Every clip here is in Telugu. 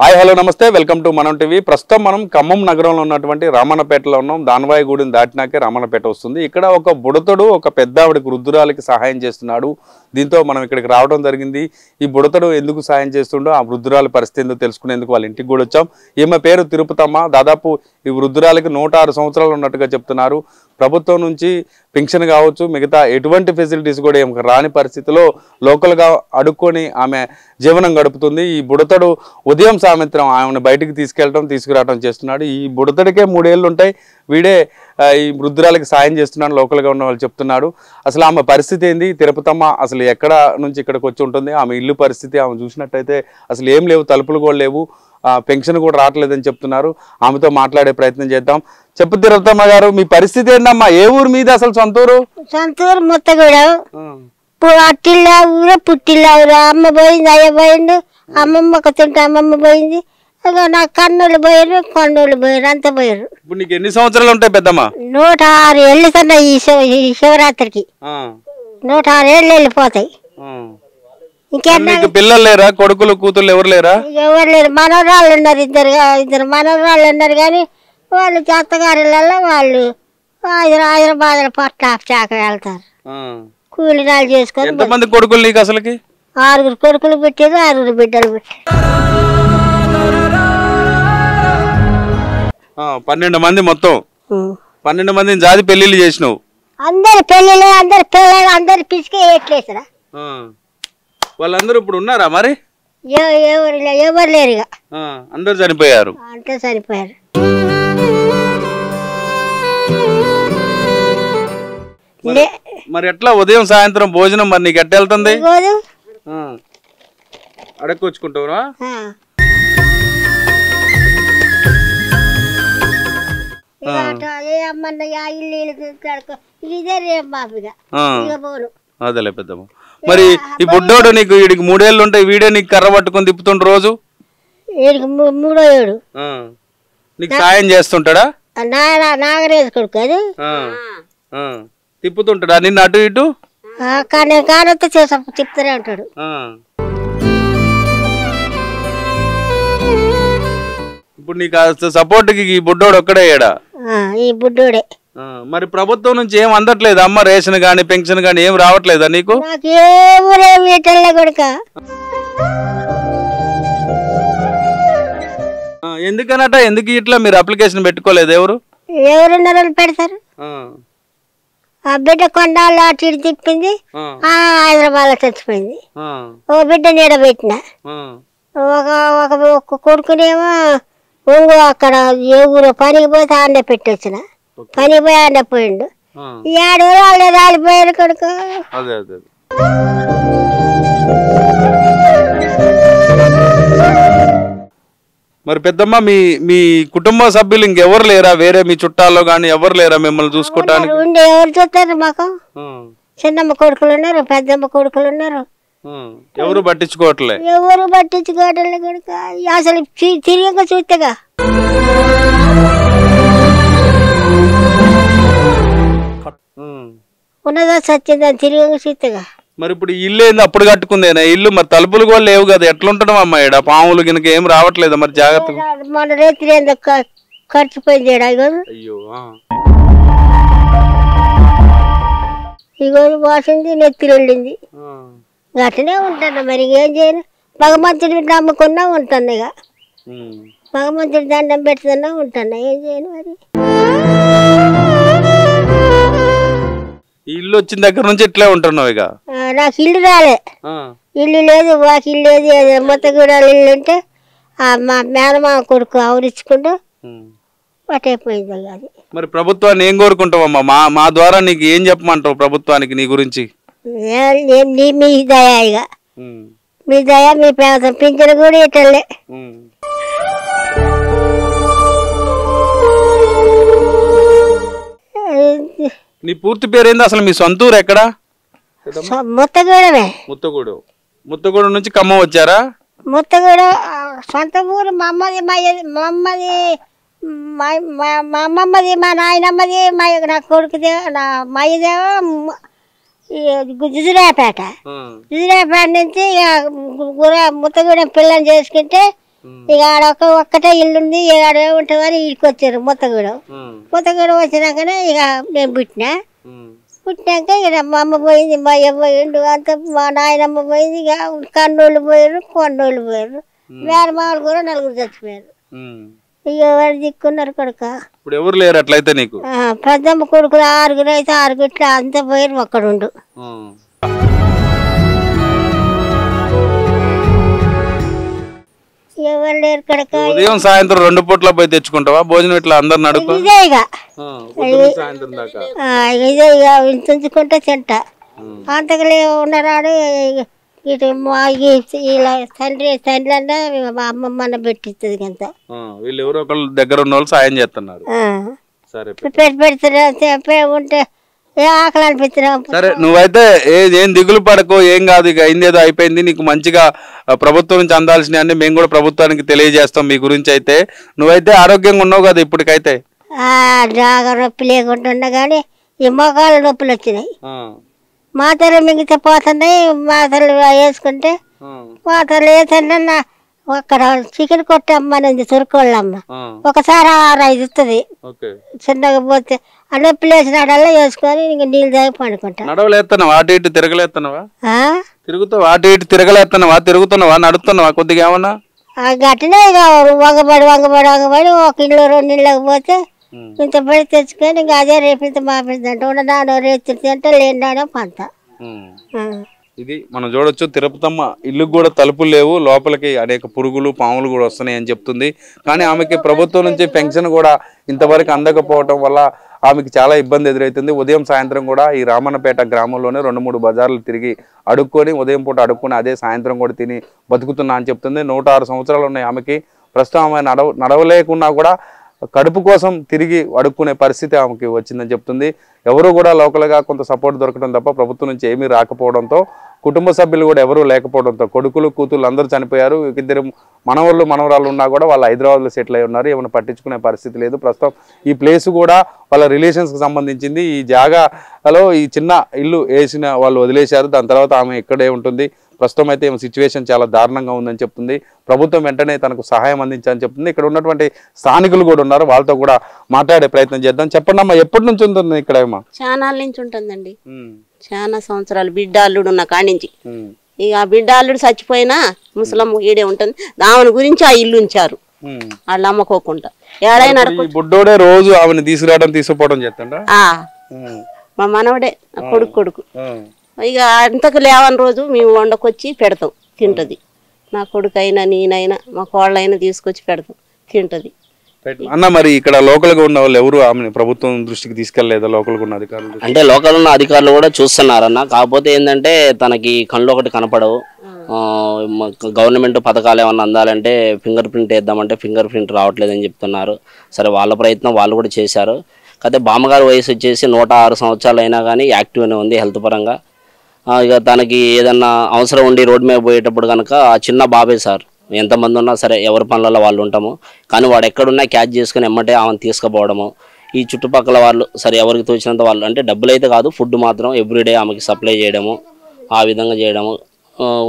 హాయ్ హలో నమస్తే వెల్కమ్ టు మనం టీవీ. ప్రస్తుతం మనం ఖమ్మం నగరంలో ఉన్నటువంటి రామన్నపేటలో ఉన్నాం. దానవాయిగూడిని దాటినాకే రామన్నపేట వస్తుంది. ఇక్కడ ఒక బుడతడు ఒక పెద్ద ఆవిడకి వృద్ధురాలికి సహాయం చేస్తున్నాడు. దీంతో మనం ఇక్కడికి రావడం జరిగింది. ఈ బుడతడు ఎందుకు సహాయం చేస్తుండో ఆ వృద్ధురాలి పరిస్థితి ఎందుకు తెలుసుకునేందుకు వాళ్ళ ఇంటికి కూడా వచ్చాం. ఈమె పేరు తిరుపతమ్మ. దాదాపు ఈ వృద్ధురాలికి 106 సంవత్సరాలు ఉన్నట్టుగా చెప్తున్నారు. ప్రభుత్వం నుంచి పెన్షన్ కావచ్చు, మిగతా ఎటువంటి ఫెసిలిటీస్ కూడా ఏమి రాని పరిస్థితిలో లోకల్గా అడుక్కొని ఆమె జీవనం గడుపుతుంది. ఈ బుడతడు ఉదయం సాయంత్రం ఆమెను బయటికి తీసుకురావడం చేస్తున్నాడు. ఈ బుడతడికే 3 ఏళ్ళు ఉంటాయి. వీడే ఈ వృద్ధురాలకి సాయం చేస్తున్నాడు లోకల్గా ఉన్న వాళ్ళు చెప్తున్నాడు. అసలు ఆమె పరిస్థితి ఏంది, తిరుపతమ్మ అసలు ఎక్కడ నుంచి ఇక్కడికి వచ్చి ఉంటుంది, ఆమె ఇల్లు పరిస్థితి ఆమె చూసినట్టయితే అసలు ఏం లేవు, తలుపులు కూడా లేవు, పెన్షన్ కూడా రావట్లేదని చెప్తున్నారు. ఆమెతో మాట్లాడే ప్రయత్నం చేద్దాం. చెప్పు తిరుపతమ్మ గారు, మీ పరిస్థితి ఏంటమ్మా? ఏ ఊరు మీద అసలు సొంతూరు? సొంతూరు ముత్తగూడ. అట్టిల్లా ఊరు పుట్టిల్లా ఊరు. అమ్మ పోయింది, అయ్య పోయిండు, అమ్మమ్మ తింటే అమ్మమ్మ పోయింది. నా కన్నులు పోయారు, కొండోళ్ళు పోయారు, అంతా పోయారు. ఇప్పుడు నీకు ఎన్ని సంవత్సరాలు ఉంటాయి పెద్దమ్మ? 106 ఏళ్ళు కన్నా ఈ శివరాత్రికి 106 ఏళ్ళు వెళ్ళిపోతాయి. ఇంకేనా పిల్లలు లేరా? కొడుకులు కూతుళ్ళు ఎవరు లేరా? ఎవరు లేరు. మనవరాళ్ళు ఉన్నారు, ఇద్దరు మనవరాళ్ళు ఉన్నారు. కానీ వాళ్ళు అత్తగారిళ్ళల్లో వాళ్ళు హైదరాబాద్ పట్ల చాక వెళ్తారు, కూలినాలు చేసుకొని. ఎంతమంది కొడుకులు నీకు అసలుకి? 6 కొడుకులు పెట్టారు, 6 బిడ్డలు పెట్టారు. 12 మంది మొత్తం. 12 మందిని జాతి పెళ్లిళ్ళు చేసినావు. అందరు పెళ్ళిళ్ళు, అందరు పిల్లలు, అందరు పిసికే ఎట్లేసరా. వాళ్ళందరూ ఇప్పుడు ఉన్నారా మరి? ఎవరు లేరు ఇక, అందరు చనిపోయారు. అంతా చనిపోయారు. మరి ఎట్లా ఉదయం సాయంత్రం భోజనం మరి నీకు ఎట్ట వెళ్తుంది? అడక్కొచ్చుకుంటావురా? అదేలే పెద్దమ్మ. మరి ఈ బుడ్డోడు నీకు వీడికి 3 ఏళ్ళు ఉంటాయి, వీడే నీకు కర్ర పట్టుకుని తిప్పుతుండు రోజు? 3వ ఏడు నీకు సాయం చేస్తుంటాడా? నాగరేజ్ కొడుకు అది తిప్పుతుంటాడా నిన్ను అటు ఇటు? కానొస్తే చెప్తానే ఉంటాడు. ఇప్పుడు నీకు సపోర్ట్ కి ఈ బుడ్డోడు ఒక్కడే ఏడా? ఈ బుడ్డోడే. మరి ప్రభుత్వం నుంచి ఏం అందట్లేదు అమ్మ? రేషన్ గాని పెన్షన్ గాని ఏం రావట్లేదా నీకు? ఎందుకనట? ఎందుకు ఇట్లా మీరు అప్లికేషన్ పెట్టుకోలేదు? ఎవరున్నారో పెడతారు. ఆ బిడ్డ కొండాల్లో అటు ఇటు తిప్పింది, హైదరాబాద్ లో చచ్చిపోయింది. ఓ బిడ్డ నీడబెట్టిన, ఒక కొడుకునేమో అక్కడ ఏ ఊరో పనికి పోతే ఆండే పెట్టొచ్చిన, పనికి పోయి ఆండే పోయిండు. 7 వాళ్ళు రాలిపోయారు కొడుకు. మరి పెద్దమ్మ, మీ కుటుంబ సభ్యులు ఇంకెవరు లేరా? వేరే మీ చుట్టాల్లో గాని ఎవరు లేరా మిమ్మల్ని చూసుకోవటానికి? ఉండే ఎవరు చూస్తారు మాకు? చిన్నమ్మ కొడుకులు ఉన్నారు, పెద్దమ్మ కొడుకులు ఉన్నారు. ఎవరు పట్టించుకోవట్లే? ఎవరు పట్టించుకోవట్లే కొడుక. అసలు తిరిగి చూస్తేగా ఉన్నదా సత్యందా తిరిగి చూస్తేగా. మరి ఇప్పుడు ఇల్లు ఏంది అప్పుడు కట్టుకుందేనా ఇల్లు? మరి తలుపులు కూడా లేవు కదా, ఎట్లుంటాం అమ్మా? ఈడ పాములు గినక ఏం రావట్లేదా మరి? జాగ్రత్తగా. మన రేత్రి ఖర్చుపోయింది. అయ్యో, ఇగో వాసింది, నెత్తిరి వెళ్ళింది. అట్లనే ఉంటాను. మరి ఏం చేయను? భగవంతుడి నమ్ముకున్నా ఉంటాను. ఇక భగవంతుడి దండం పెడుతున్నా ఉంటాను. ఏం చేయను మరి? ఇల్లు వచ్చిన దగ్గర నుంచి ఇట్లే ఉంటున్నావు ఇక? నాకు ఇల్లు రాలే, ఇల్లు లేదు, వాకిల్లు లేదు. మొత్తగూడ ఇల్లు ఉంటే మా మేనమామ కొడుకు ఆవరించుకుంటూ పట్టైపోయింది. అది మరి ప్రభుత్వాన్ని ఏం కోరుకుంటావమ్మా? మా ద్వారా నీకు ఏం చెప్పమంటావు ప్రభుత్వానికి నీ గురించి? మీ దయ, ఇక మీ దయ, మీ పేద పింఛను కూడా ఇటలే. నీ పూర్తి పేరేంది అసలు? మీ సొంతూరు ఎక్కడా? ముత్తగూడమే. ముత్తగూడ నుంచి ఖమ్మం వచ్చారా? ముత్తగూడ సొంత ఊరు. మా అమ్మది, మా అమ్మమ్మది, మా నాయనమ్మది, నా కొడుకుదే, మా అయ్యదేమో జుజురాపేట. జుజురాపేట నుంచి ముత్తగూడెం పిల్లని చేసుకుంటే ఇక ఆడ ఒక్కటే ఇల్లు ఉంది, ఆడ ఏముంటుందని ఇక్కడికి వచ్చారు మొత్తగూడెం. మొత్తగూడెం వచ్చినాకనే ఇక నేను పుట్టినాక ఇక మా అమ్మ పోయింది, మా అయ్య పోయిండు, అంత మా నాయనమ్మ పోయింది. ఇక కన్నోళ్ళు పోయారు, కొన్నోళ్ళు పోయారు, మేనమామలు కూడా 4 చచ్చిపోయారు. ఇక ఎవరు దిక్కున్నారు కొడుక. ఇప్పుడు ఎవరు లేరు అట్లయితే నీకు? పెద్దమ్మ కొడుకులు 6 అయితే 6 ఇట్లా అంతా పోయారు, ఒక్కడుండు. ఎవరు లేరు కొడుక. ఉదయం సాయంత్రం 2 పూట్ల పోయి తెచ్చుకుంటావా భోజనం? ఇట్లా అందరు నడుపు ఇదే ఇక సాయంత్రం దాకా ఇదే ఇక తుంచుకుంటే తింటా. అంతకలే ఉన్నారాడు ఇటు ఇలా తండ్రి అన్న మా అమ్మమ్మ అన్న పెట్టిస్తుంది అంత. వీళ్ళు ఎవరో ఒకళ్ళు దగ్గర ఉన్న వాళ్ళు సాయం చేస్తున్నారు. సరే పెడుతున్నా ఉంటే ఏ ఆకలి అనిపిస్తున్నా. సరే నువ్వైతే ఏం దిగులు పడకు, ఏం కాదు, ఇక అయిందేదో అయిపోయింది. నీకు మంచిగా ప్రభుత్వం నుంచి అందాల్సినవి అన్ని మేము కూడా ప్రభుత్వానికి తెలియజేస్తాం మీ గురించి. అయితే నువ్వైతే ఆరోగ్యంగా ఉన్నావు కదా ఇప్పటికైతే? బాగా నొప్పి లేకుండా ఉన్నా కానీ ఈ మోకాళ్ళ నొప్పులు వచ్చినాయి. మాతలు మిగతా పోతున్నాయి, మాతలు వేసుకుంటే మాతలు వేసన్నా అక్కడ చికెన్ కొట్టి అమ్మనింది తురుకోళ్ళమ్మ. ఒకసారి 6-5 ఇస్తుంది చిన్నగా పోతే. ఆ నొప్పి లేచినాడల్లా వేసుకొని ఇంక నీళ్ళు తాగి పండుకుంటా. నడవలేస్తున్నావా? అటు ఇటు తిరగలేస్తున్నావా? తిరుగుతావా? అటు ఇటు తిరగలేస్తున్నావా? తిరుగుతున్నావా? నడుస్తున్నావా కొద్దిగా ఏమన్నా? గట్టినే ఇక వంగబడి ఒక ఇల్లు 2 ఇళ్ళకి పోతే ఇంత పడి తెచ్చుకొని ఇంకా అదే రేపు ఇంత మాపిందంట. ఉండనాడో రేపు తింటే లేనాడో పంత. ఇది మనం చూడొచ్చు, తిరుపతమ్మ ఇల్లుకు కూడా తలుపులు లేవు, లోపలికి అనేక పురుగులు పాములు కూడా వస్తున్నాయి అని చెప్తుంది. కానీ ఆమెకి ప్రభుత్వం నుంచి పెన్షన్ కూడా ఇంతవరకు అందకపోవటం వల్ల ఆమెకి చాలా ఇబ్బంది ఎదురవుతుంది. ఉదయం సాయంత్రం కూడా ఈ రామన్నపేట గ్రామంలోనే 2-3 బజార్లు తిరిగి అడుక్కొని, ఉదయం పూట అడుక్కొని అదే సాయంత్రం కూడా తిని బతుకుతున్నా అని చెప్తుంది. 106 సంవత్సరాలు ఉన్నాయి ఆమెకి. ప్రస్తుతం ఆమె నడవలేకున్నా కూడా కడుపు కోసం తిరిగి అడుక్కునే పరిస్థితి ఆమెకి వచ్చిందని చెప్తుంది. ఎవరు కూడా లోకల్గా కొంత సపోర్ట్ దొరకడం తప్ప ప్రభుత్వం నుంచి ఏమీ రాకపోవడంతో, కుటుంబ సభ్యులు కూడా ఎవరూ లేకపోవడంతో, కొడుకులు కూతుళ్ళు అందరూ చనిపోయారు. 2 మనవరాళ్ళు ఉన్నా కూడా వాళ్ళు హైదరాబాద్లో సెటిల్ అయి ఉన్నారు. ఏమైనా పట్టించుకునే పరిస్థితి లేదు. ప్రస్తుతం ఈ ప్లేస్ కూడా వాళ్ళ రిలేషన్స్కి సంబంధించింది. ఈ జాగాలో ఈ చిన్న ఇల్లు వేసిన వాళ్ళు వదిలేశారు. దాని తర్వాత ఆమె ఇక్కడే ఉంటుంది. ప్రస్తుతం అయితే సిచ్యువేషన్ చాలా దారుణంగా ఉందని చెప్తుంది. ప్రభుత్వం వెంటనే తనకు సహాయం అందించాలని చెప్తుంది. ఇక్కడ ఉన్నటువంటి స్థానికులు కూడా ఉన్నారు, వాళ్ళతో కూడా మాట్లాడే ప్రయత్నం చేద్దాం. చెప్పండి అమ్మా, ఎప్పటి నుంచి ఉంటుంది ఇక్కడ? చాలా నుంచి ఉంటుందండి, చాలా సంవత్సరాలు. బిడ్డ అల్లుడు ఉన్న కాడి నుంచి. ఇక ఆ బిడ్డ అల్లుడు చచ్చిపోయినా ముసలమ్మ ఈడే ఉంటుంది. ఆమెను గురించి ఆ ఇల్లు ఉంచారు వాళ్ళు అమ్మకోకుండా. ఏడైనా బుడ్డోడే రోజు ఆమెను తీసుకురావడం తీసుకుపోవడం చేస్తా. మా మనవడే కొడుకు. ఇక అంతకు లేవని రోజు మేము వండకొచ్చి పెడతాం, తింటది. నా కొడుకు అయినా నేనైనా మా కోళ్ళైనా తీసుకొచ్చి పెడతాం, తింటది. అన్న మరి ఇక్కడ లోకల్ గా ఉన్న వాళ్ళు ఎవరు ఆమె ప్రభుత్వం దృష్టికి తీసుకెళ్లేదా? లోకల్ గా ఉన్న అధికారులు అంటే లోకల్ ఉన్న అధికారులు కూడా చూస్తున్నారన్న. కాకపోతే ఏంటంటే తనకి కళ్ళు ఒకటి కనపడవు. గవర్నమెంట్ పథకాలు ఏమన్నా అందాలంటే ఫింగర్ ప్రింట్ వేద్దామంటే ఫింగర్ ప్రింట్ రావట్లేదని చెప్తున్నారు. సరే వాళ్ళ ప్రయత్నం వాళ్ళు కూడా చేశారు. కాకపోతే బామ్మగారి వయసు వచ్చేసి 106 సంవత్సరాలు అయినా కానీ యాక్టివ్గానే ఉంది హెల్త్ పరంగా. ఇక తనకి ఏదన్నా అవసరం ఉండి రోడ్డు మీద పోయేటప్పుడు కనుక ఆ చిన్న బాబే సార్, ఎంతమంది ఉన్నా సరే ఎవరి పనులలో వాళ్ళు ఉంటాము. కానీ వాడు ఎక్కడున్నా క్యాచ్ చేసుకుని ఎమ్మటే ఆమెను తీసుకుపోవడము. ఈ చుట్టుపక్కల వాళ్ళు సరే ఎవరికి తోచినంత వాళ్ళు, అంటే డబ్బులు అయితే కాదు, ఫుడ్ మాత్రం ఎవ్రీడే ఆమెకి సప్లై చేయడము, ఆ విధంగా చేయడము.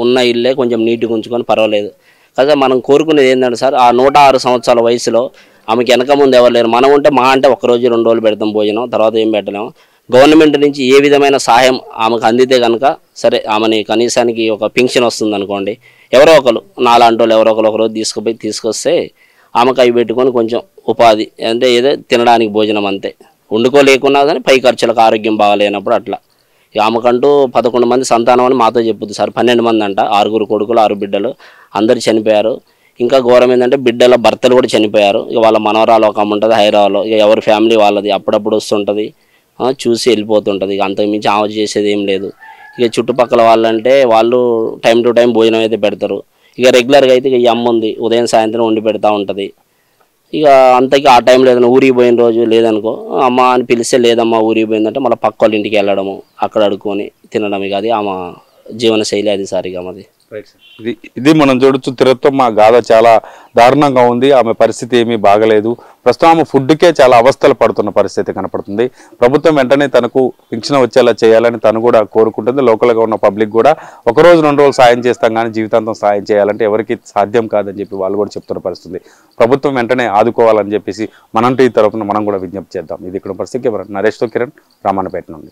ఉన్న ఇల్లే కొంచెం నీట్గా ఉంచుకొని పర్వాలేదు. కాకపోతే మనం కోరుకునేది ఏంటంటే సార్, ఆ 106 సంవత్సరాల వయసులో ఆమెకి వెనక ముందు ఎవరు లేరు. మనం ఉంటే మా అంటే 1 రోజు 2 రోజులు పెడతాం భోజనం, తర్వాత ఏం పెట్టలేము. గవర్నమెంట్ నుంచి ఏ విధమైన సహాయం ఆమెకు అందితే కనుక సరే, ఆమెని కనీసానికి ఒక పింఛన్ వస్తుంది అనుకోండి. ఎవరో ఒకరు నాలాంటి వాళ్ళు ఎవరో ఒకరు ఒకరోజు తీసుకొస్తే ఆమెకు అవి పెట్టుకొని కొంచెం ఉపాధి, అంటే ఏదో తినడానికి భోజనం అంతే. వండుకోలేకున్నా కానీ పై ఖర్చులకు ఆరోగ్యం బాగాలేనప్పుడు అట్లా. ఆమెకంటూ 11 మంది సంతానం అని మాతో చెప్పుద్ది సార్. 12 మంది అంట, 6 కొడుకులు 6 బిడ్డలు, అందరు చనిపోయారు. ఇంకా ఘోరం ఏంటంటే బిడ్డల భర్తలు కూడా చనిపోయారు. ఇక వాళ్ళ మనవరాలు ఒక అమ్మ ఉంటుంది హైదరాబాద్లో. ఇక ఎవరి ఫ్యామిలీ వాళ్ళది, అప్పుడప్పుడు వస్తుంటుంది, చూసి వెళ్ళిపోతుంటుంది. ఇక అంతకుమించి ఆమె చేసేది ఏం లేదు. ఇక చుట్టుపక్కల వాళ్ళంటే వాళ్ళు టైం టు టైం భోజనం అయితే పెడతారు. ఇక రెగ్యులర్గా అయితే ఇక ఈ అమ్మ ఉంది, ఉదయం సాయంత్రం వండి పెడతా ఉంటుంది. ఇక అంతకి ఆ టైంలో ఏదైనా ఊరికి పోయిన రోజు లేదనుకో, అమ్మ అని పిలిస్తే లేదమ్మా ఊరికి పోయిందంటే మళ్ళీ పక్క వాళ్ళ ఇంటికి వెళ్ళడము, అక్కడ అడుక్కొని తినడం. ఇక అది ఆమె జీవనశైలి అది సార్. ఇక మాది ఇది మనం చూడొచ్చు. తిరుత్తమ్మ గాథ చాలా దారుణంగా ఉంది. ఆమె పరిస్థితి ఏమీ బాగలేదు. ప్రస్తుతం ఆమె ఫుడ్కే చాలా అవస్థలు పడుతున్న పరిస్థితి కనపడుతుంది. ప్రభుత్వం వెంటనే తనకు పింఛన్ వచ్చేలా చేయాలని తను కూడా కోరుకుంటుంది. లోకల్గా ఉన్న పబ్లిక్ కూడా 1 రోజు 2 రోజులు సాయం చేస్తాం కానీ జీవితాంతం సాయం చేయాలంటే ఎవరికి సాధ్యం కాదని చెప్పి వాళ్ళు కూడా చెప్తున్న పరిస్థితి. ప్రభుత్వం వెంటనే ఆదుకోవాలని చెప్పేసి మనం టీ తరపున మనం కూడా విజ్ఞప్తి చేద్దాం. ఇది ఇక్కడ పరిస్థితి. నరేష్తో కిరణ్, రామన్నపేట నుండి.